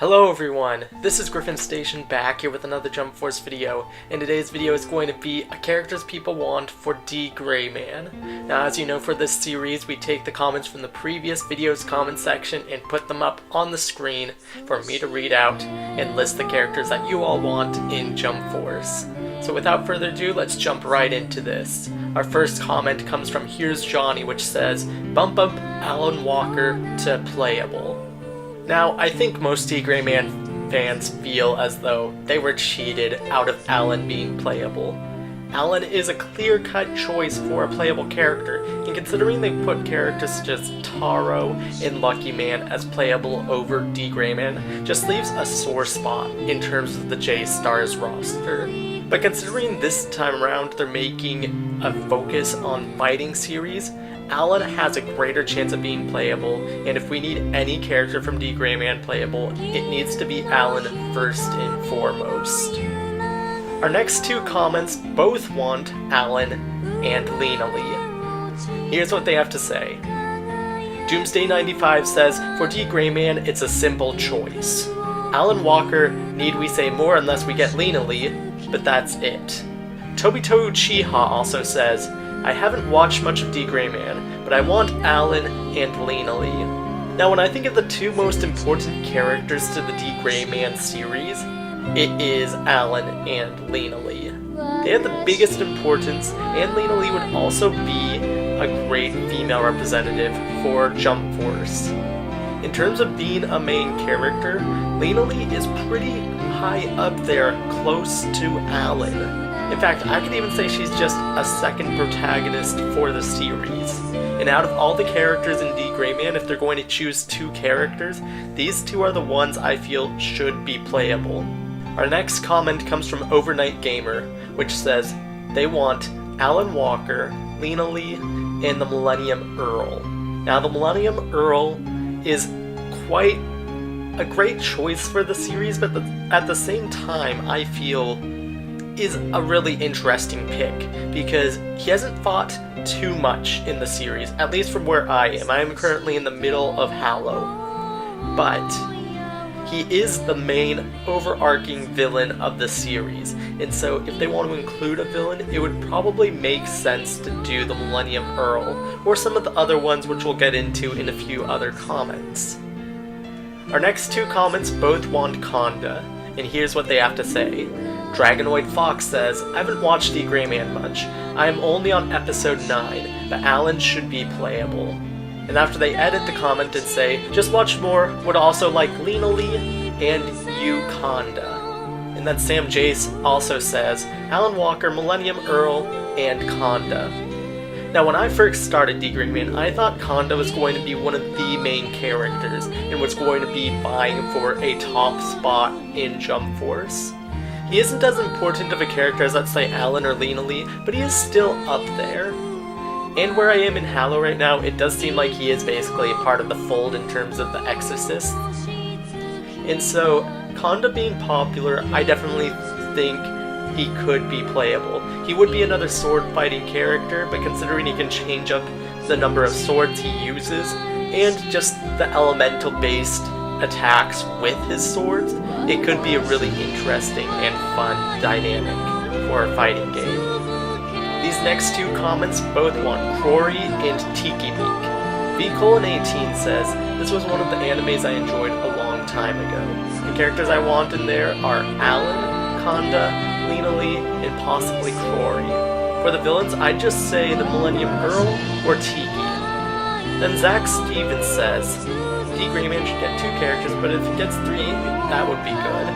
Hello everyone, this is Griffin Station back here with another Jump Force video, and today's video is going to be a characters people want for D.Gray-Man. Now as you know, for this series we take the comments from the previous video's comment section and put them up on the screen for me to read out and list the characters that you all want in Jump Force. So without further ado, let's jump right into this. Our first comment comes from Here's Johnny, which says, "Bump up Alan Walker to playable." Now, I think most D.Gray-Man fans feel as though they were cheated out of Alan being playable. Alan is a clear-cut choice for a playable character, and considering they put characters such as Taro and Lucky Man as playable over D.Gray-Man, just leaves a sore spot in terms of the J-Stars roster. But considering this time around they're making a focus on fighting series, Alan has a greater chance of being playable, and if we need any character from D.Gray-Man playable, it needs to be Alan first and foremost. Our next two comments both want Alan and Lena Lee. Here's what they have to say. Doomsday95 says, "For D.Gray-Man, it's a simple choice. Alan Walker, need we say more unless we get Lena Lee, but that's it." Tobito Chiha also says, "I haven't watched much of D.Gray-Man, but I want Alan and Lena Lee." Now when I think of the two most important characters to the D.Gray-Man series, it is Alan and Lena Lee. They have the biggest importance, and Lena Lee would also be a great female representative for Jump Force. In terms of being a main character, Lena Lee is pretty high up there, close to Alan. In fact, I could even say she's just a second protagonist for the series. And out of all the characters in D.Gray-Man, if they're going to choose two characters, these two are the ones I feel should be playable. Our next comment comes from Overnight Gamer, which says, they want Alan Walker, Lena Lee, and the Millennium Earl. Now the Millennium Earl is quite a great choice for the series, but at the same time I feel is a really interesting pick, because he hasn't fought too much in the series, at least from where I am. I am currently in the middle of Hallow, but he is the main overarching villain of the series, and so if they want to include a villain, it would probably make sense to do the Millennium Earl, or some of the other ones which we'll get into in a few other comments. Our next two comments both want Conda, and here's what they have to say. Dragonoid Fox says, "I haven't watched D.Gray-Man much. I am only on episode 9, but Alan should be playable." And after they edit the comment and say, "Just watch more, would also like Lena Lee and you Conda." And then Sam Jace also says, "Alan Walker, Millennium Earl, and Conda." Now when I first started D.Gray-Man, I thought Conda was going to be one of the main characters and was going to be vying for a top spot in Jump Force. He isn't as important of a character as, let's say, Alan or Lena Lee, but he is still up there. And where I am in Hallow right now, it does seem like he is basically a part of the fold in terms of the Exorcists. And so, Conda being popular, I definitely think he could be playable. He would be another sword-fighting character, but considering he can change up the number of swords he uses, and just the elemental-based attacks with his swords, it could be a really interesting and fun dynamic for a fighting game. These next two comments both want Rory and Tyki Mikk. V:18 says, "This was one of the animes I enjoyed a long time ago. The characters I want in there are Alan, Conda, Lena Lee, and possibly Rory. For the villains, I'd just say the Millennium Earl or Tyki." Then Zach Stevens says, D.Gray-Man should get 2 characters, but if it gets 3, that would be good.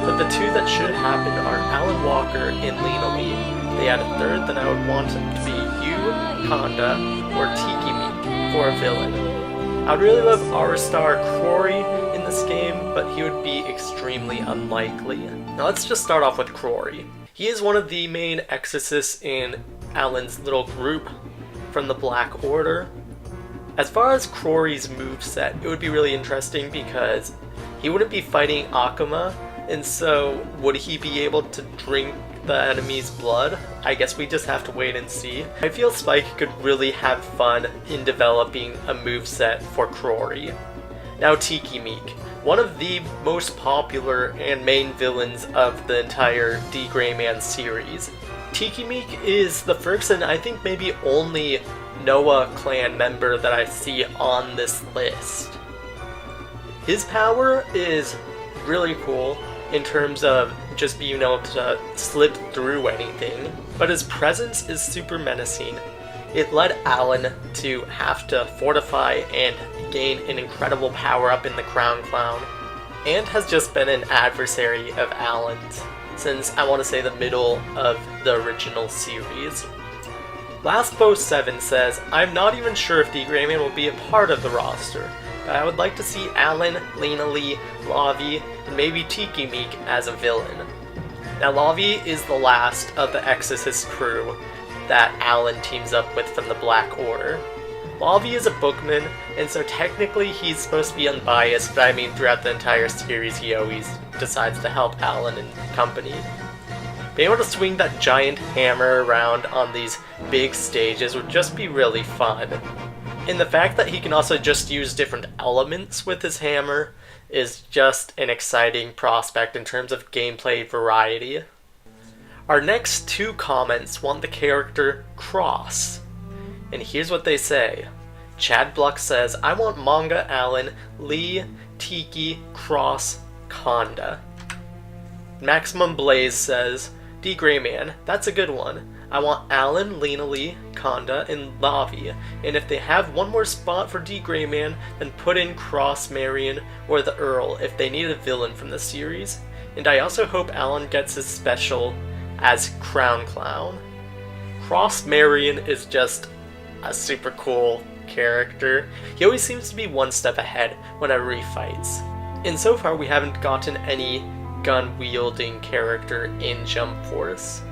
But the 2 that should happen are Alan Walker and Lena Lee. If they add a 3rd, then I would want him to be you, Conda, or Tyki Mikk for a villain. I would really love Aristar Rory in this game, but he would be extremely unlikely. Now let's just start off with Rory. He is one of the main exorcists in Alan's little group from the Black Order. As far as Rory's moveset, it would be really interesting because he wouldn't be fighting Akuma, and so would he be able to drink the enemy's blood? I guess we just have to wait and see. I feel Spike could really have fun in developing a moveset for Rory. Now Tyki Mikk. one of the most popular and main villains of the entire D.Gray-Man series. Tyki Mikk is the first and I think maybe only Noah clan member that I see on this list. His power is really cool in terms of just being able to slip through anything, but his presence is super menacing. It led Alan to have to fortify and gain an incredible power-up in the Crown Clown, and has just been an adversary of Alan's since, I want to say, the middle of the original series. LastBow7 says, I'm not even sure if D.Gray-Man will be a part of the roster, but I would like to see Alan, Lena Lee, Lavi, and maybe Tyki Mikk as a villain. Now Lavi is the last of the Exorcist crew that Alan teams up with from the Black Order. Lavi is a bookman, and so technically he's supposed to be unbiased, but I mean throughout the entire series he always decides to help Alan and company. Being able to swing that giant hammer around on these big stages would just be really fun. And the fact that he can also just use different elements with his hammer is just an exciting prospect in terms of gameplay variety. Our next two comments want the character Cross, and here's what they say. Chad Bluck says, I want Manga Alan, Lee, Tyki, Cross, Conda. Maximum Blaze says, D.Gray-Man, that's a good one. I want Alan, Lena Lee, Conda, and Lavi, and if they have one more spot for D.Gray-Man, then put in Cross Marion or the Earl if they need a villain from the series. And I also hope Alan gets his special as Crown Clown. Cross Marion is just a super cool character. He always seems to be one step ahead whenever he fights. And so far we haven't gotten any gun-wielding character in Jump Force.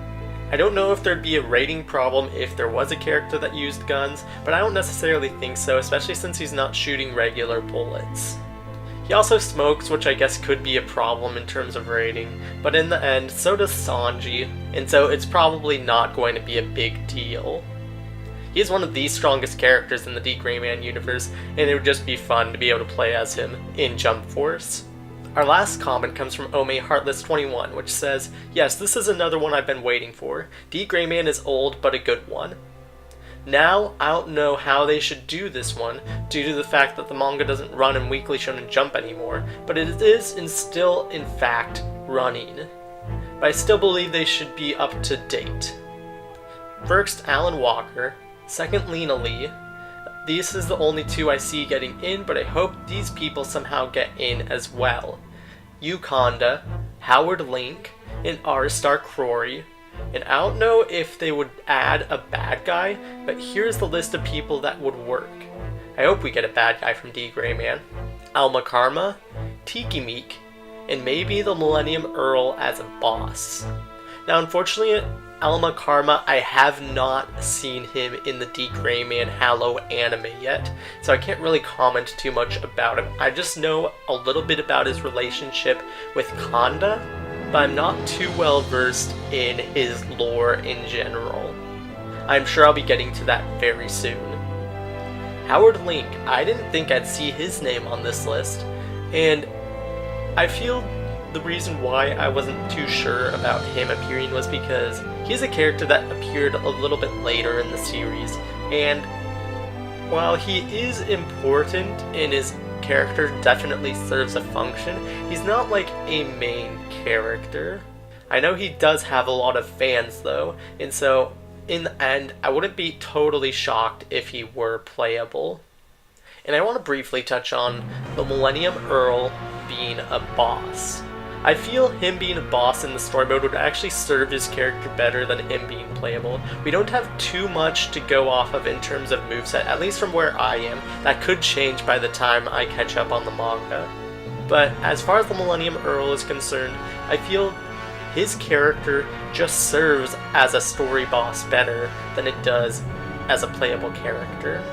I don't know if there'd be a rating problem if there was a character that used guns, but I don't necessarily think so, especially since he's not shooting regular bullets. He also smokes, which I guess could be a problem in terms of rating, but in the end, so does Sanji, and so it's probably not going to be a big deal. He is one of the strongest characters in the D.Gray-Man universe, and it would just be fun to be able to play as him in Jump Force. Our last comment comes from Ome Heartless21, which says, yes, this is another one I've been waiting for. D.Gray-Man is old, but a good one. Now, I don't know how they should do this one, due to the fact that the manga doesn't run in Weekly Shonen Jump anymore, but it is and still, in fact, running. But I still believe they should be up to date. First, Alan Walker. Second, Lena Lee. This is the only two I see getting in, but I hope these people somehow get in as well. Conda, Howard Link, and Aristark Rory. And I don't know if they would add a bad guy, but here's the list of people that would work. I hope we get a bad guy from D.Gray-Man. Alma Karma, Tyki Mikk, and maybe the Millennium Earl as a boss. Now unfortunately, Alma Karma, I have not seen him in the D.Gray-Man Halo anime yet, so I can't really comment too much about him. I just know a little bit about his relationship with Conda, but I'm not too well versed in his lore in general. I'm sure I'll be getting to that very soon. Howard Link, I didn't think I'd see his name on this list, and I feel the reason why I wasn't too sure about him appearing was because he's a character that appeared a little bit later in the series, and while he is important and his character definitely serves a function, he's not like a main character. I know he does have a lot of fans though, and so in the end I wouldn't be totally shocked if he were playable. And I want to briefly touch on the Millennium Earl being a boss. I feel him being a boss in the story mode would actually serve his character better than him being playable. We don't have too much to go off of in terms of moveset, at least from where I am. That could change by the time I catch up on the manga. But as far as the Millennium Earl is concerned, I feel his character just serves as a story boss better than it does as a playable character.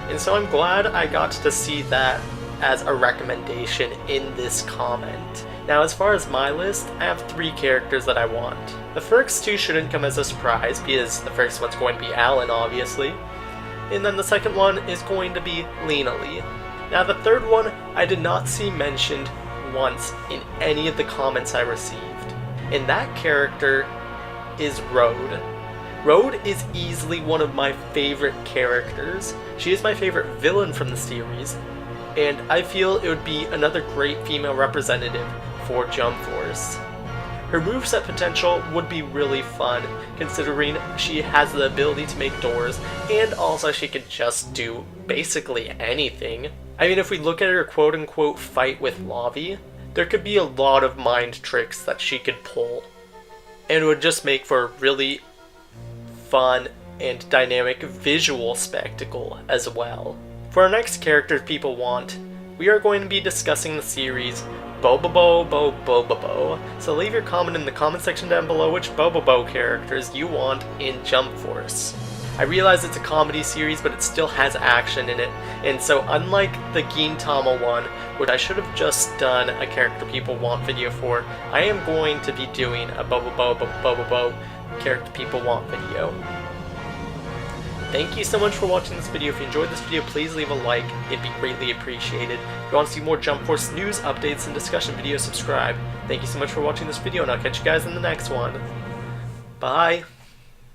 And so I'm glad I got to see that as a recommendation in this comment. Now as far as my list, I have 3 characters that I want. The first 2 shouldn't come as a surprise because the first one's going to be Alan, obviously. And then the second one is going to be Lena Lee. Now the third one I did not see mentioned once in any of the comments I received. And that character is Road. Road is easily one of my favorite characters. She is my favorite villain from the series, and I feel it would be another great female representative for Jump Force. Her moveset potential would be really fun, considering she has the ability to make doors, and also she could just do basically anything. I mean, if we look at her quote-unquote fight with Lavi, there could be a lot of mind tricks that she could pull, and it would just make for a really fun and dynamic visual spectacle as well. For our next character people want, we are going to be discussing the series Bobobo, so leave your comment in the comment section down below which Bobobo characters you want in Jump Force. I realize it's a comedy series, but it still has action in it, and so unlike the Gintama one, which I should have just done a character people want video for, I am going to be doing a Bobobo character people want video. Thank you so much for watching this video. If you enjoyed this video, please leave a like, it'd be greatly appreciated. If you want to see more Jump Force news, updates, and discussion videos, subscribe. Thank you so much for watching this video, and I'll catch you guys in the next one. Bye!